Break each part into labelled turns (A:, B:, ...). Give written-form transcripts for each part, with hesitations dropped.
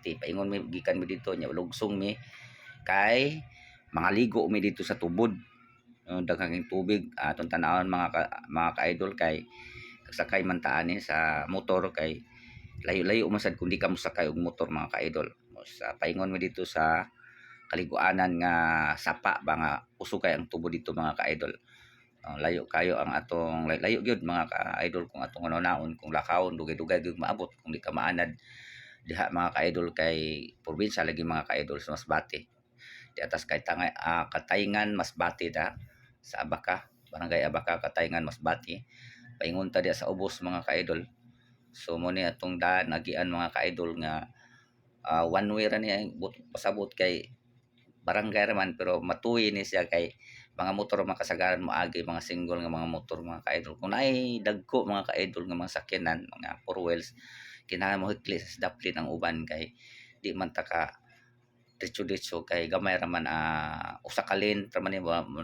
A: paingon mi gikan mi dito nya lugsong mi kay mga ligo mi dito sa tubod. Daghang tubig atong tan-awon mga ka-idol kay sakay man ta ani sa motor kay layo-layo man sad kung di ka mosakay og motor mga ka-idol. Sa paingon mi dito sa kaliguanan nga sapa ba nga uso kay ang tubo dito mga ka-idol. Layo kayo ang atong layo gyud mga ka-idol kung atong naon kung lakawon dugay-dugay gyud maabot kung di ka maanad diha mga ka-idol kay probinsya lagi mga ka-idol sa Masbate. Di atas kay Katayngan Masbate da sa Abaca, barangay Abaca, Katayngan Masbate. Paingon ta diha sa ubos mga ka-idol. So mo ni atong daan nagian mga ka-idol nga one way ra niya pasabot kay barangay raman pero matuwi ni siya kay mga motor makasagaran mo agi mga single nga mga motor mga ka-idol kung naay dagko mga ka-idol nga mga sakyanan mga four wheels kinahanglan mo hikli sa daplin ang uban kay di man ta ka diretso kay gamay raman usa ka lane raman ni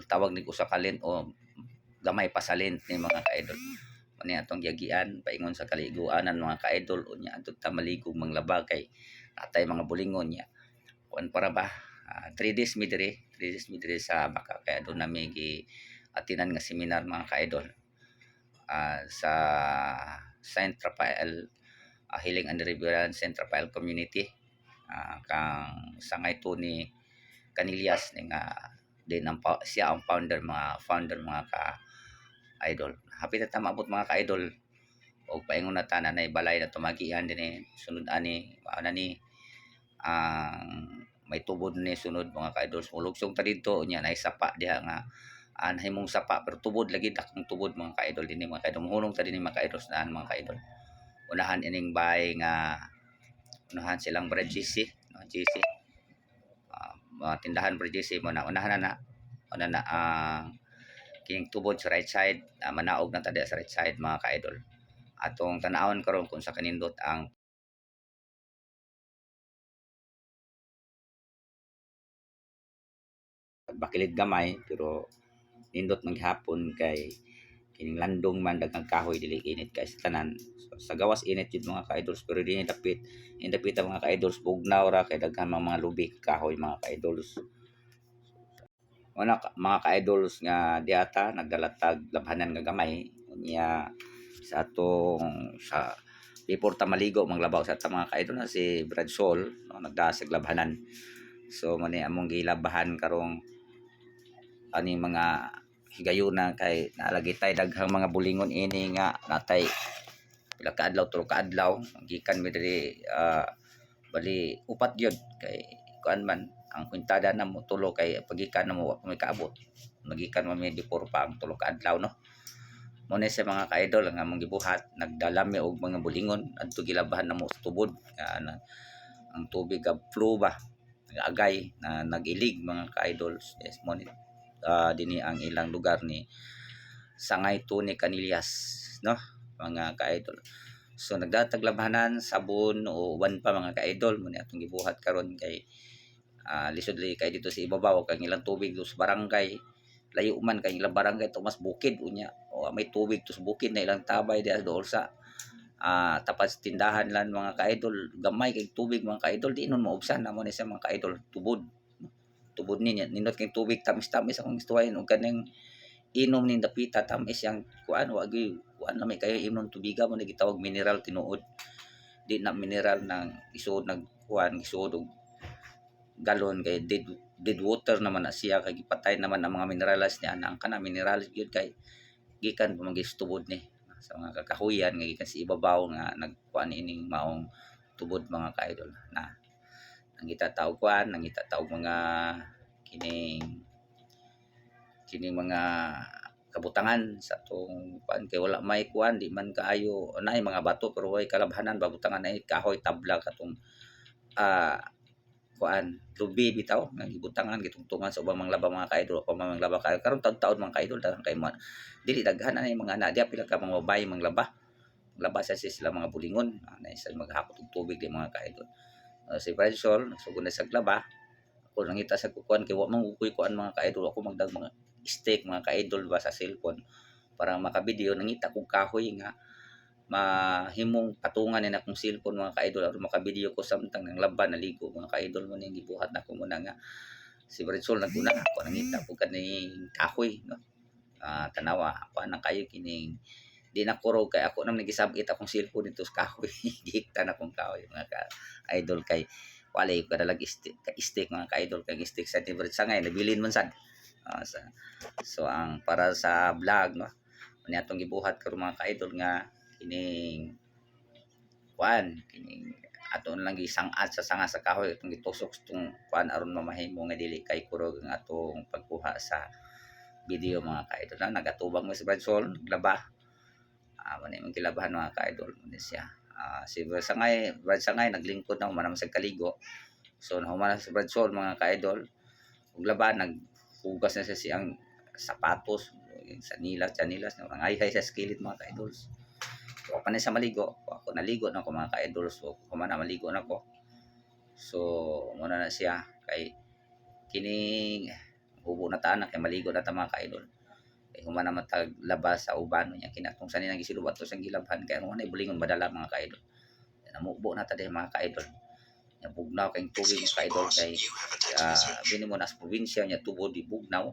A: tawag ni usa ka lane o gamay pa sa lane ni mga ka-idol mani atong giagian paingon sa kaliguanan mga ka-idol unya adto ta maligog manglaba kay natay mga bulingon niya kuan para ba 3 days mi diri 3 days mi diri sa Baka kaya doon nami gi atinan nga seminar mga ka-idol sa Saint Rafael Healing and Deliverance Saint Rafael Community kang sangay to ni Canillas ni nga din ang siya ang founder mga ka-idol hapit na ta maabot mga ka-idol og paingon na tanan na balay na tumagian din sunod ani ana ni ang may tubod ni sunod mga ka-idol sulugsong ta dito nya na sapa diha nga anhimong sapa pero tubod lagi dakong tubod mga ka-idol dinhi mga ka-idol hunong ta dinhi mga ka-idol saan mga ka-idol unahan ining bahay nga unahan silang bread GC no GC mga tindahan bread GC mo na unahan na ang kining tubod sa right side manaog na ta diha sa right side mga ka-idol atong tan-awon karon kung sa kanindot ang bakilid gamay pero nindot man gihapon kay kining landong man daghang kahoy dili init kay sa tanan sa gawas init jud mga ka-idols pero dinhi dapit ang mga ka-idols bugnaw ra kay daghan mga lubi kahoy mga ka-idols mga ka-idols nga diata nagdalatag labhanan nga gamay unya sa atong sa before ta maligo manglabaw sa ta mga ka-idol na si Brad Sol no, nagdasag labhanan so mani among gilabahan karong ani mga higayuna kay naalagi tay daghang mga bulingon ini nga natay pila ka adlaw tulo ka adlaw gikan mi diri bali upat gyud kay kuan man ang kwintada na mo tulo kay pagikan na mo wa may kaabot magikan man mi before pa ang tulo ka adlaw no mo ni sa mga ka-idol nga among gibuhat nagdala mi og mga bulingon adto gilabahan na mo sa tubod ang tubig ga flow ba nagagay na nagilig mga ka-idols yes mo ni dinhi ang ilang lugar ni Sangay to ni Canillas no mga ka-idol so nagdatag labhanan sabon o uban pa mga ka-idol mo ni atong gibuhat karon kay lisod li kay dito sa ibabaw kay ilang tubig do sa barangay layo man kay ilang barangay to mas bukid unya o may tubig to sa bukid na ilang tabay diha dool sa tapat sa tindahan lan mga ka-idol gamay kay tubig mga ka-idol di nun maubsan na mo ni sa mga ka-idol tubod niya nindot kay tubig tamis-tamis akong istuwayon og kaning inom ning dapita tamis yang kuan wagi kuan na may kayo inom tubiga mo gitawag mineral tinuod di na mineral nang isuod nag kuan isuod og galon kay dead water naman na siya kay gipatay naman ang mga minerals niya ang kana minerals gyud kay gikan pamagistubod ni sa mga kakahuyan nga gikan sa ibabaw nga nagkuan ining maong tubod mga ka-idol na nangita taog kuan nangita taog mga kining mga kabutangan sa tong kuan kay wala may kuan di man kaayo naay mga bato pero way kalabhanan babutangan ay kahoy tabla katong kuan lubi bitaw nga gibutangan gitungtungan sa ubang mga laba mga ka-idol pa mga laba kayo karon taud-taud mga ka-idol daghang kay man dili daghan na mga ana dia pila ka mga babae mga laba sa sila mga bulingon na isa maghakot og tubig di mga ka-idol si Bradsol nagsugod na sa laba ako nangita sa kuan kay wa man ukoy kuan mga ka-idol ako magdag mga steak mga ka-idol ba sa cellphone para makabideo nangita kog kahoy nga mahimong patungan ni akong cellphone mga ka-idol aron maka-video ko samtang nang laban naligo mga ka-idol mo ning gibuhat nako muna nga si Britsol naguna ako nangita po kaning kahoy no. Tanawa ako nang kayo kining di na kurog kay ako nang nagisabit akong cellphone dito sa kahoy gihikta na akong kahoy mga ka-idol kay walay ko kadalag stick mga ka-idol kay stick sa favorite sa ngay nabilin man sad. So ang para sa vlog no ni atong gibuhat karon mga ka-idol nga kining kining aton lang gisang-at sa sanga sa kahoy itong gitusok itong aron mamahimo nga dili kay kurog ang atong pagkuha sa video mga ka-idol na nagatubang mo si Bradsol naglaba man imong kilabahan mga ka-idol mo siya si Bradsangay naglingkod na human sa kaligo so nahuman si Bradsol mga ka-idol ug laban naghugas na siya siyang sapatos sa nilas na ay sa skillet mga ka-idol. So, ako na sa maligo, ako naligo na ako mga ka-idol. So, kumana maligo na ako. So, muna na siya kay kining hubo na taan na kay maligo na ta mga ka-idol. Kay humana matag labas sa uban niya kinatong sanin ang gisilubat to sang gilabhan kay mo na ibulingon madala mga ka-idol. Namubo na ta din mga ka-idol. Nya bugnaw kay tubig mga ka-idol kay bini mo nas probinsya nya tubod di bugnaw.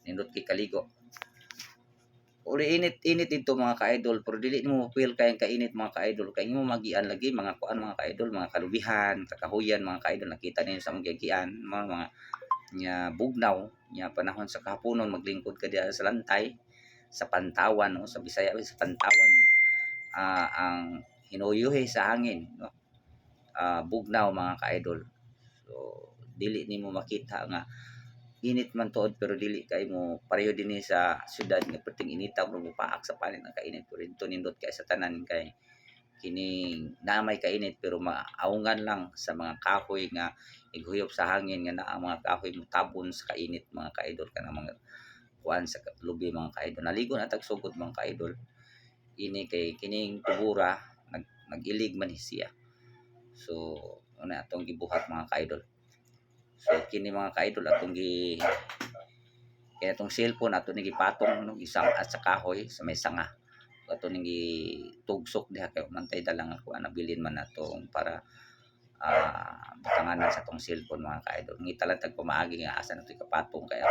A: Nindot kay kaligo. Uli init dito mga ka-idol pero dili mo feel kay kainit mga ka-idol kay mo magian lagi mga kuan mga ka-idol mga kalubihan kakahuyan mga ka-idol nakita ninyo sa mga gian mga nya bugnaw nya panahon sa kahaponon maglingkod ka diha sa lantay sa Pantawan no sa Bisaya sa Pantawan ang hinuyuhi sa hangin no bugnaw mga ka-idol so dili nimo makita nga init man tuod pero dili kay mo pareho dinhi sa syudad nga perting inita mo paak sa panit ang kainit pero dito nindot kay sa tanan kay kining namay kainit pero maaungan lang sa mga kahoy nga ighuyop sa hangin nga naa mga kahoy mutabon sa kainit mga ka-idol kanang mga kuan sa lubi mga ka-idol naligo na tagsugod mga ka-idol ini kay kining tubura nagilig man siya so una atong gibuhat mga ka-idol. So kini mga ka-idol atong kaya itong cellphone ato ni gipatong no isang at sa kahoy sa may sanga. Ato ni gitugsok diha kay mantay dalang ako nabilin man natong para butanganan sa tong cellphone mga ka-idol. Ngita lang tag pamaagi nga asa nato kapatong kay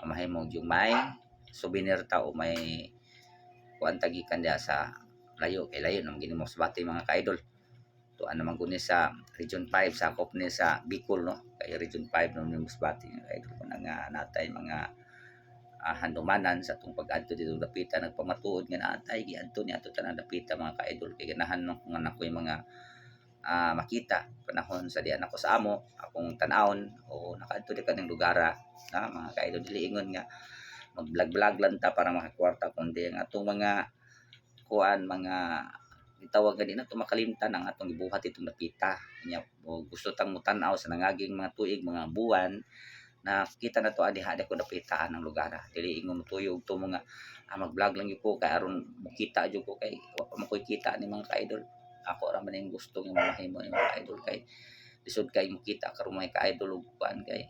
A: mahimong yung may souvenir ta o may kuan tagikan diha sa layo kay layo nang gini mo sa bati mga ka-idol. Tuan naman ko ni sa Region 5 sakop ni sa Bicol no kay Region 5 no ni Musbati kay ko na nga natay mga handumanan sa tong pag-adto dito dapitan nagpamatuod nga natay giadto ni ato tanan dapitan mga ka-idol kay ganahan no kung anak ko yung mga makita panahon sa diyan ako sa amo akong tan-awon o nakaadto di kaning lugara na mga ka-idol dili ingon nga mag-vlog lang ta para makakwarta kundi ang atong mga kuan mga gitawag gani na makalimtan ang atong gibuhat itong napita nya gusto tang mutan-aw sa nangaging mga tuig mga buwan na kita na to adiha ko napitaan ng lugar dili ingon tuyog to mga mag-vlog lang gyud ko kay aron makita jud ko kay wa pa man koy kita ni mga ka-idol ako ra man yung gusto nga mahimo ni mga ka-idol kay lisod kay makita karon mga ka-idol ug kuan kay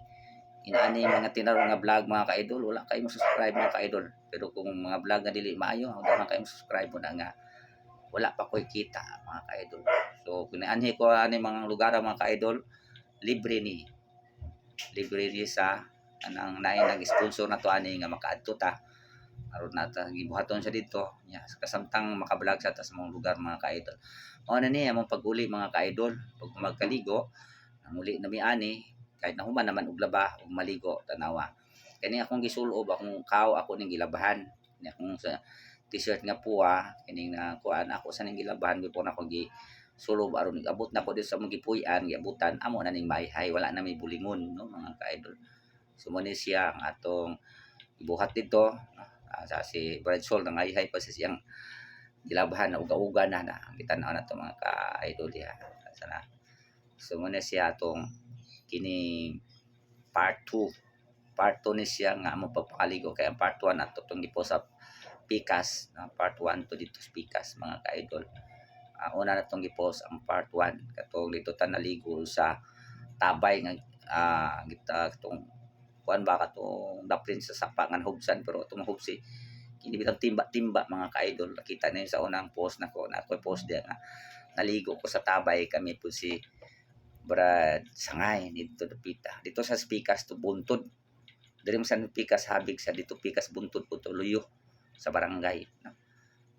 A: inaani mga tinaro nga vlog mga ka-idol wala kay mo subscribe mga ka-idol pero kung mga vlog nga dili maayo wala kay mo subscribe mo na nga wala pa ko'y kita mga ka-idol. So kinaanhi ko ani mga lugar mga ka-idol libre ni sa anang naay nag-sponsor na to ani nga makaadto ta aron nata gibuhaton sa dito nya kasamtang maka-vlog sa ta sa mga lugar mga ka-idol. Mao na ni among pag-uli mga ka-idol pag magkaligo ang uli na miani kahit nahuman naman og laba ug maligo tanawa. Kani akong gisulob akong kaw ako ning gilabahan ni akong sa t-shirt nga puwa kining na kuan ako sa ning gilabahan before ako gi sulob aron abot na ko dito sa mga gipuy-an giabutan amo na ning mayhay wala na may bulingon no mga ka-idol. So mo ni siya ang atong ibuhat dito sa si Bradsol nang mayhay pa sa siyang gilabahan na uga-uga na kita-naw na to mga ka-idol diha sana. So mo ni siya atong kini part 2 ni siya nga amo pagpakaligo kay ang part 1 ato tong gipost sa Pikas na part 1 to dito sa Pikas mga ka-idol. Una na tong gipost ang part 1 katong dito ta naligo sa tabay nga kita tong kuan ba katong daplin sa sapa nga hubsan pero itong hubsi kini bitang timba-timba mga ka-idol. Nakita niyo sa unang post nako, na ako post diya nga naligo ko sa tabay kami po si Brad Sangay dito dapita. Dito sa Pikas to Buntod. Diri mo sa Pikas habig sa dito Pikas Buntod po to Luyo sa barangay. No?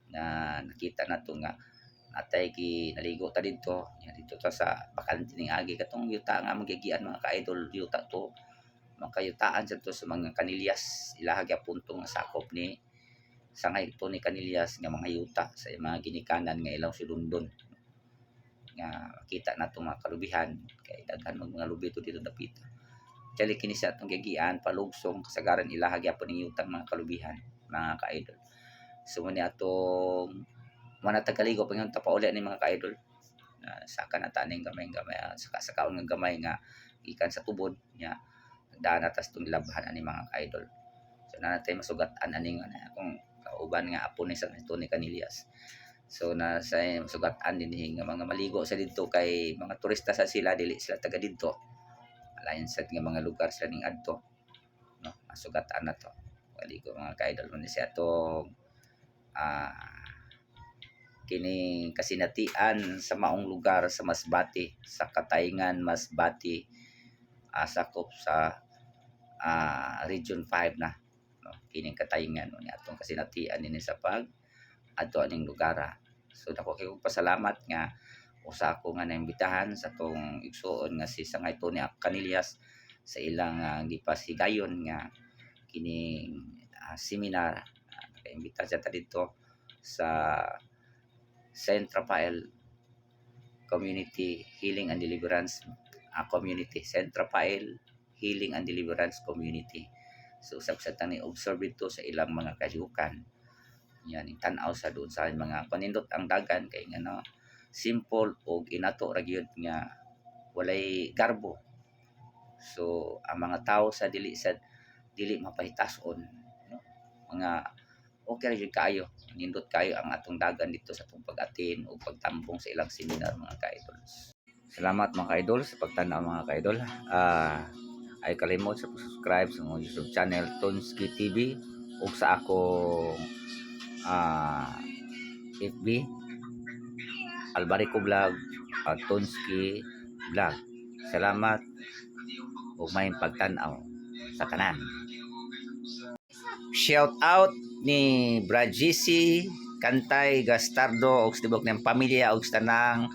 A: Na nakita na to nga natay ki naligo ta dito. Yan dito ta sa bakal tining agi katong yuta nga magigian mga ka-idol yuta to. Makayutaan sa to sa mga kanilyas ilahag punto nga sakop ni sangay ito ni Canillas nga mga yuta sa mga ginikanan nga ilang sulundon nga makita na itong mga kalubihan kay daghan mga lubi ito dito dapita kaya kini sa itong gagian palugsong kasagaran ilahag yapon ng yutang mga kalubihan mga ka-idol so muna itong mga tagaligo pag yung tapauli ni mga ka-idol saka na taning gamay saka kaon nga gamay nga ikan sa tubod nya daan atas itong labhan ani mga ka-idol so na natin masugatan aning kung kauban nga apo ni sa ito ni Canillas. So na sa sugatan din nga mga maligo sa didto kay mga turista sa sila dili sila taga didto. Alayon sa nga mga lugar sila ning adto. No, masugatan na to. Maligo mga ka-idol man siya to kini kasinatian sa maong lugar sa Masbati, sa Katayngan, Masbati, sakop sa Region 5 na kining Katayngan ni atong kasinatian ini sa pag adto aning lugar. So dako kay pasalamat nga usa ako nga naimbitahan sa tong igsuon nga si Sangay Tony Canillas sa ilang gipasigayon nga kining seminar. Nakaimbita siya ta dito sa Saint Rafael Community Healing and Deliverance Community, Saint Rafael Healing and Deliverance Community. So usab sa tani observe dito sa ilang mga kahyukan. Yan tan-aw sa doon sa mga panindot ang dagan kay ngano simple og inato ra gyud nga walay garbo. So ang mga tao sa dili mapahitason no? Mga okay ra gyud kaayo, nindot kayo ang atong dagan dito sa atong pag-atin o pagtambong sa ilang seminar mga ka-idols. Salamat mga ka-idol sa pagtanaw mga ka-idol. Ay kalimot sa subscribe sa akong YouTube channel Tonski TV ug sa akong FB Albarico Vlog at Tonski Vlog. Salamat ug may pagtan-aw sa tanan. Shout out ni Brad GC Kantay Gastardo ug tibok ng pamilya ug tanang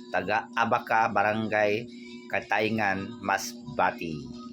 A: taga Abaca Barangay Katayngan Masbati.